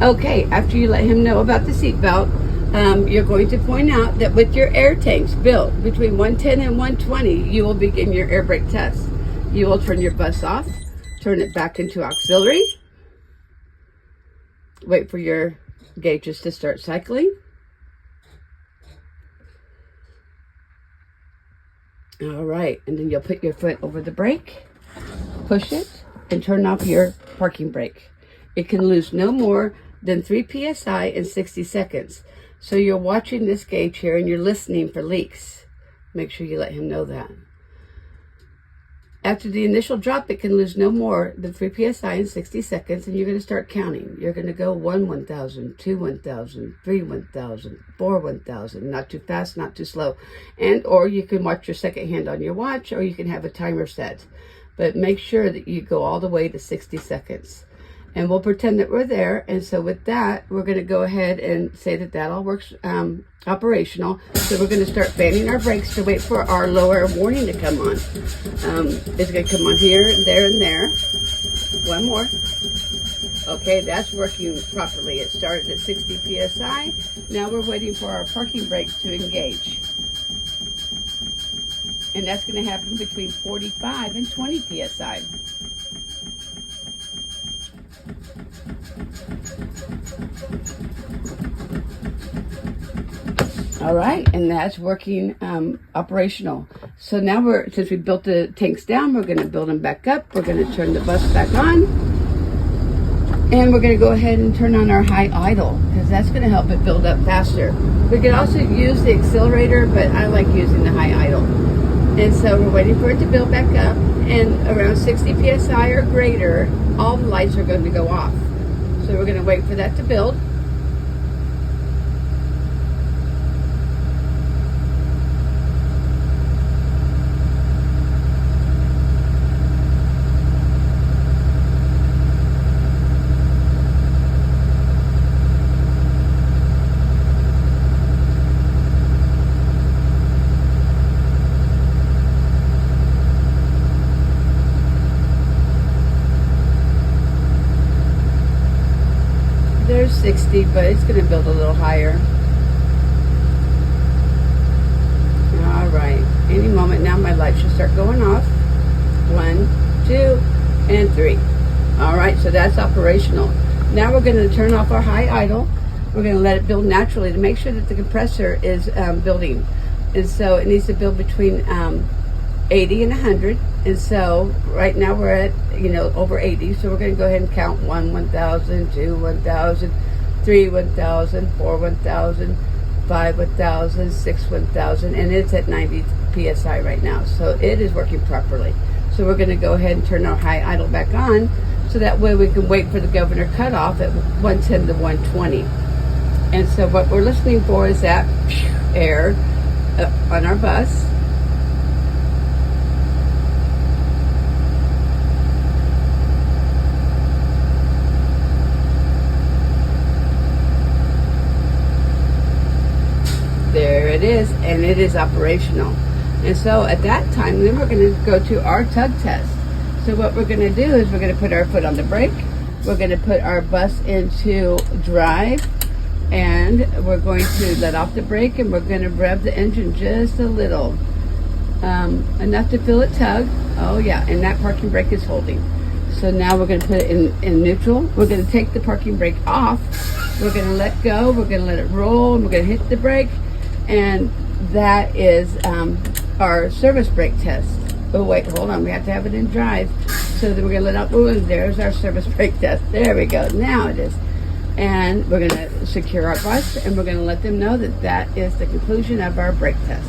Okay, after you let him know about the seatbelt, you're going to point out that with your air tanks built between 110 and 120, you will begin your air brake test. You will turn your bus off, turn it back into auxiliary, wait for your gauges to start cycling. All right, and then you'll put your foot over the brake, push it, and turn off your parking brake. It can lose no more than 3 psi in 60 seconds. So you're watching this gauge here and you're listening for leaks. Make sure you let him know that. After the initial drop, it can lose no more than 3 psi in 60 seconds, and you're going to start counting. You're going to go 1, 1,000, 2, 1,000, 3, 1,000, 4, 1,000. Not too fast, not too slow. And or you can watch your second hand on your watch, or you can have a timer set. But make sure that you go all the way to 60 seconds. And we'll pretend that we're there. And so with that, we're going to go ahead and say that that all works operational. So we're going to start fanning our brakes to wait for our lower warning to come on. It's going to come on here and there and there. One more. Okay, that's working properly. It started at 60 psi. Now we're waiting for our parking brakes to engage. And that's going to happen between 45 and 20 psi. All right, and that's working operational. So now since we built the tanks down, we're going to build them back up. We're going to turn the bus back on. And we're going to go ahead and turn on our high idle, because that's going to help it build up faster. We can also use the accelerator, but I like using the high idle. And so we're waiting for it to build back up. And around 60 psi or greater, all the lights are going to go off. So we're going to wait for that to build. There's 60, but it's going to build a little higher. All right. Any moment now, my light should start going off. 1, 2, and 3. All right, so that's operational. Now we're going to turn off our high idle. We're going to let it build naturally to make sure that the compressor is building. And so it needs to build between 80 and 100. And so right now we're at, over 80. So we're going to go ahead and count 1, 1,000, 2, 1,000, 3, 1,000, 4, 1,000, 5, 1,000, 6, 1,000. And it's at 90 psi right now. So it is working properly. So we're going to go ahead and turn our high idle back on. So that way we can wait for the governor cutoff at 110 to 120. And so what we're listening for is that air on our bus. There it is, and it is operational. And so at that time, then we're going to go to our tug test. So what we're going to do is we're going to put our foot on the brake. We're going to put our bus into drive, and we're going to let off the brake, and we're going to rev the engine just a little, enough to feel it tug. Oh yeah, and that parking brake is holding. So now we're going to put it in neutral. We're going to take the parking brake off. We're going to let go. We're going to let it roll, and we're going to hit the brake. And that is our service brake test. Oh wait, hold on, we have to have it in drive. So then we're gonna let out, oh, and there's our service brake test. There we go, now it is. And we're gonna secure our bus, and we're gonna let them know that that is the conclusion of our brake test.